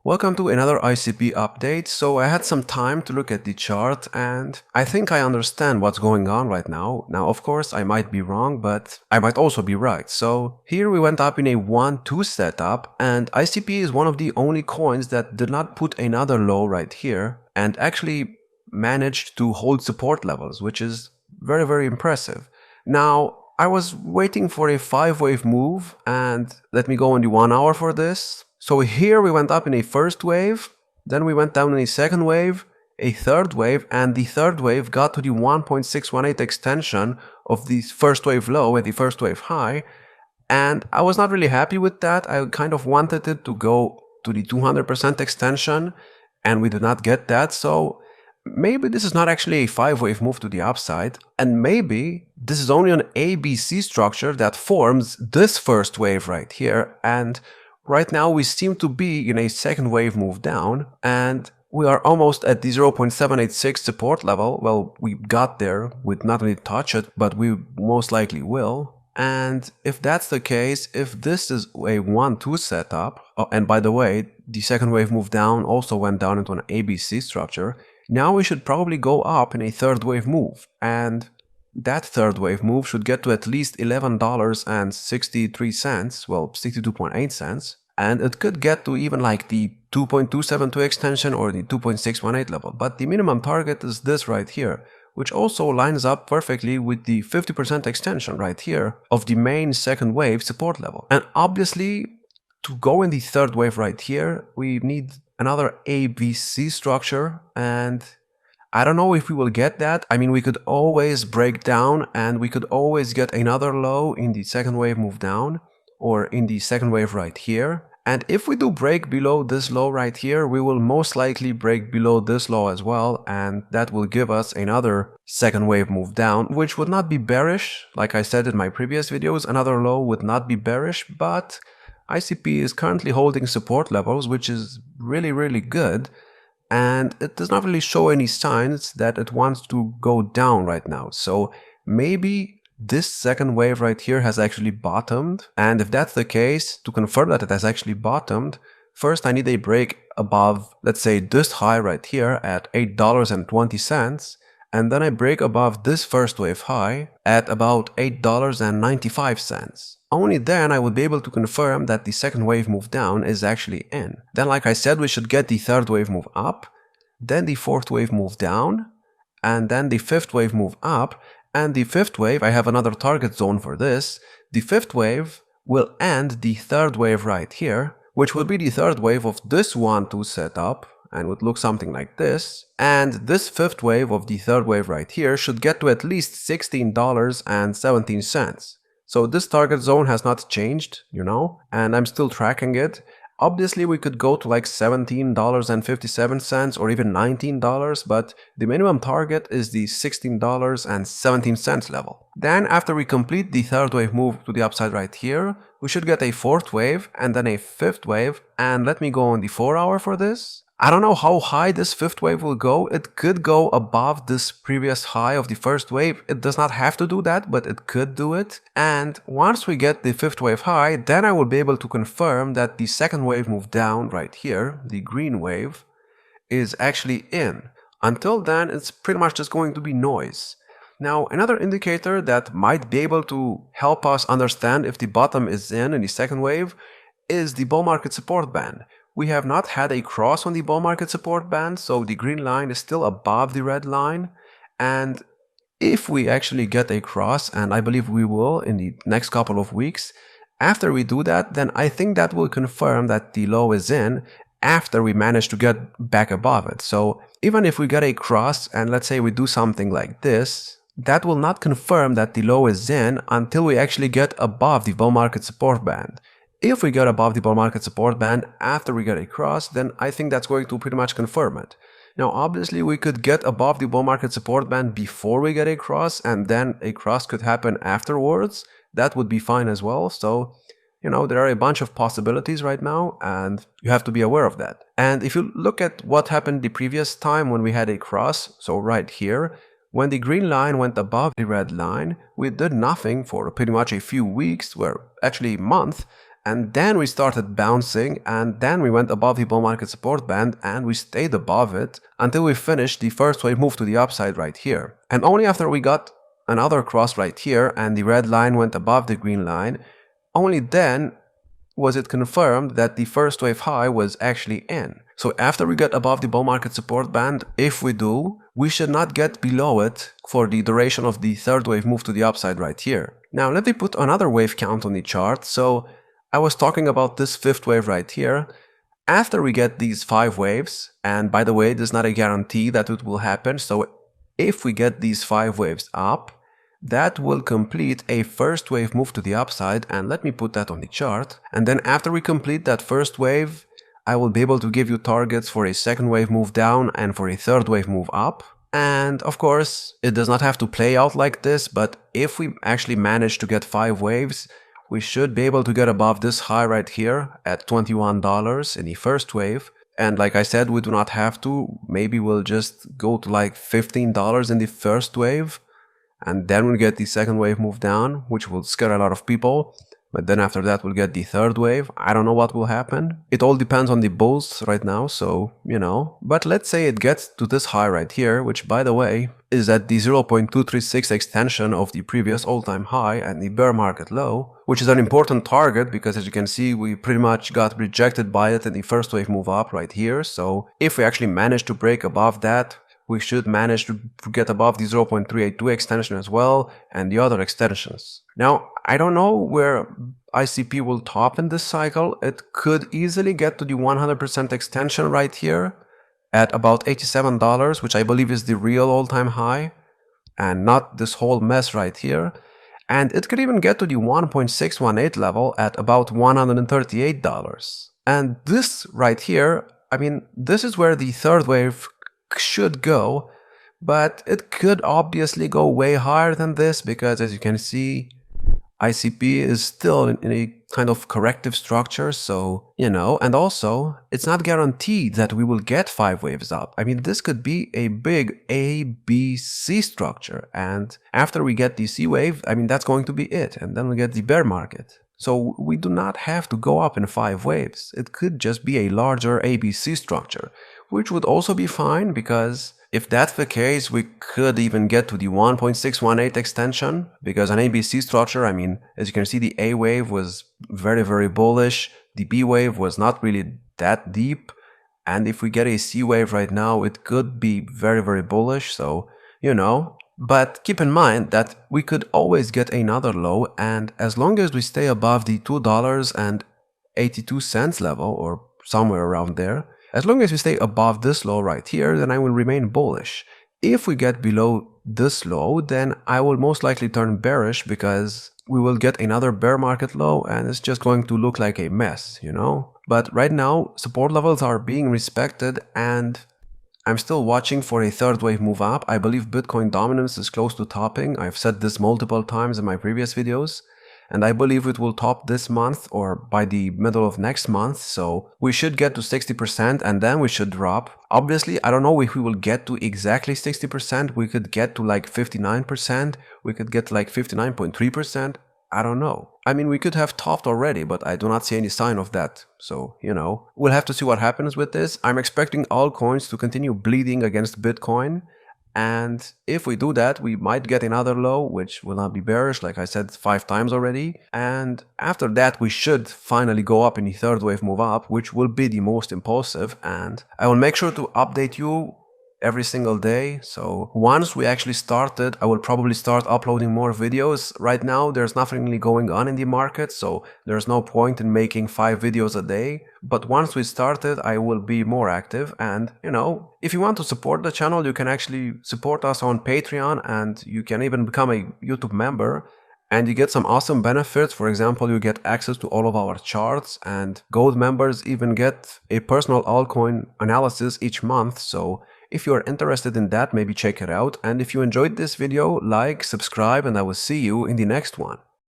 Welcome to another ICP update. So I had some time to look at the chart and I think I understand what's going on right now. Now, of course, I might be wrong, but I might also be right. So here we went up in a 1-2 setup and ICP is one of the only coins that did not put another low right here and actually managed to hold support levels, which is very, very impressive. Now, I was waiting for a 5-wave move and let me go on the 1 hour for this. So here we went up in a first wave, then we went down in a second wave, a third wave, and the third wave got to the 1.618 extension of the first wave low and the first wave high. And I was not really happy with that. I kind of wanted it to go to the 200% extension and we did not get that. So maybe this is not actually a 5-wave move to the upside, and maybe this is only an ABC structure that forms this first wave right here, and right now we seem to be in a second wave move down, and we are almost at the 0.786 support level. Well, we got there with not only touch it, but we most likely will. And if that's the case, if this is a 1-2 setup, and by the way, the second wave move down also went down into an ABC structure, now we should probably go up in a third wave move, and that third wave move should get to at least $11.63, well, 62.8 cents, and it could get to even like the 2.272 extension or the 2.618 level, but the minimum target is this right here, which also lines up perfectly with the 50% extension right here of the main second wave support level. And obviously, to go in the third wave right here, we need another ABC structure, and I don't know if we will get that. I mean, we could always break down and we could always get another low in the second wave move down or in the second wave right here. And if we do break below this low right here, we will most likely break below this low as well, and that will give us another second wave move down, which would not be bearish. Like I said in my previous videos, another low would not be bearish, but ICP is currently holding support levels, which is really good, and it does not really show any signs that it wants to go down right now. So maybe this second wave right here has actually bottomed, and if that's the case, to confirm that it has actually bottomed, first I need a break above, let's say, this high right here at $8.20, and then I break above this first wave high at about $8.95. Only then I would be able to confirm that the second wave move down is actually in. Then, like I said, we should get the third wave move up, then the fourth wave move down, and then the fifth wave move up, and the fifth wave, I have another target zone for this, the fifth wave will end the third wave right here, which will be the third wave of this 1-2 setup, and would look something like this, and this fifth wave of the third wave right here should get to at least $16.17. So this target zone has not changed, and I'm still tracking it. Obviously we could go to like $17.57 or even $19, but the minimum target is the $16.17 level. Then after we complete the third wave move to the upside right here, we should get a fourth wave and then a fifth wave, and let me go on the 4 hour for this. I don't know how high this fifth wave will go. It could go above this previous high of the first wave. It does not have to do that, but it could do it. And once we get the fifth wave high, then I will be able to confirm that the second wave move down right here, the green wave, is actually in. Until then, it's pretty much just going to be noise. Now, another indicator that might be able to help us understand if the bottom is in the second wave is the bull market support band. We have not had a cross on the bull market support band, so the green line is still above the red line. And if we actually get a cross, and I believe we will in the next couple of weeks, after we do that, then I think that will confirm that the low is in after we manage to get back above it. So even if we get a cross and let's say we do something like this, that will not confirm that the low is in until we actually get above the bull market support band. If we get above the bull market support band after we get a cross, then I think that's going to pretty much confirm it. Now, obviously, we could get above the bull market support band before we get a cross, and then a cross could happen afterwards. That would be fine as well. So, there are a bunch of possibilities right now, and you have to be aware of that. And if you look at what happened the previous time when we had a cross, so right here, when the green line went above the red line, we did nothing for pretty much a few weeks, or actually a month. and then we started bouncing, and then we went above the bull market support band, and we stayed above it until we finished the first wave move to the upside right here. And only after we got another cross right here and the red line went above the green line, only then was it confirmed that the first wave high was actually in. So after we get above the bull market support band, if we do, we should not get below it for the duration of the third wave move to the upside right here. Now let me put another wave count on the chart. So I was talking about this fifth wave right here. After we get these 5 waves, and by the way, there's not a guarantee that it will happen, so if we get these 5 waves up, that will complete a first wave move to the upside, and let me put that on the chart. And then after we complete that first wave, I will be able to give you targets for a second wave move down and for a third wave move up. And of course, it does not have to play out like this, but if we actually manage to get 5 waves, we should be able to get above this high right here at $21 in the first wave. And like I said, we do not have to. Maybe we'll just go to like $15 in the first wave. And then we'll get the second wave move down, which will scare a lot of people. But then after that, we'll get the third wave. I don't know what will happen. It all depends on the bulls right now, so, you know. But let's say it gets to this high right here, which, by the way, is at the 0.236 extension of the previous all-time high and the bear market low, which is an important target because, as you can see, we pretty much got rejected by it in the first wave move up right here. So if we actually manage to break above that, we should manage to get above the 0.382 extension as well and the other extensions. Now, I don't know where ICP will top in this cycle. It could easily get to the 100% extension right here at about $87, which I believe is the real all-time high and not this whole mess right here. And it could even get to the 1.618 level at about $138. And this right here, I mean, this is where the third wave should go, but it could obviously go way higher than this because, as you can see, ICP is still in a kind of corrective structure, so, you know, and also it's not guaranteed that we will get 5 waves up. I mean, this could be a big A, B, C structure, and after we get the C wave, I mean, that's going to be it, and then we get the bear market. So we do not have to go up in 5 waves. It could just be a larger ABC structure, which would also be fine because if that's the case, we could even get to the 1.618 extension because an ABC structure, I mean, as you can see, the A wave was very, very bullish. The B wave was not really that deep. And if we get a C wave right now, it could be very, very bullish. So, you know, but keep in mind that we could always get another low. And as long as we stay above the $2.82 level or somewhere around there, as long as we stay above this low right here, then I will remain bullish. If we get below this low, then I will most likely turn bearish because we will get another bear market low and it's just going to look like a mess, you know? But right now, support levels are being respected and I'm still watching for a third wave move up. I believe Bitcoin dominance is close to topping. I've said this multiple times in my previous videos. And I believe it will top this month or by the middle of next month. So we should get to 60% and then we should drop. Obviously, I don't know if we will get to exactly 60%. We could get to like 59%. We could get to like 59.3%. I don't know. I mean, we could have topped already, but I do not see any sign of that. So, you know, we'll have to see what happens with this. I'm expecting altcoins to continue bleeding against Bitcoin. And if we do that, we might get another low, which will not be bearish, like I said 5 times already. And after that, we should finally go up in the third wave move up, which will be the most impulsive. And I will make sure to update you every single day. So once we actually started, I will probably start uploading more videos. Right now, there's nothing really going on in the market, so there's no point in making 5 videos a day. But once we started, I will be more active. And, you know, if you want to support the channel, you can actually support us on Patreon and you can even become a YouTube member. And you get some awesome benefits. For example, you get access to all of our charts, and Gold members even get a personal altcoin analysis each month. So if you are interested in that, maybe check it out. And if you enjoyed this video, like, subscribe, and I will see you in the next one.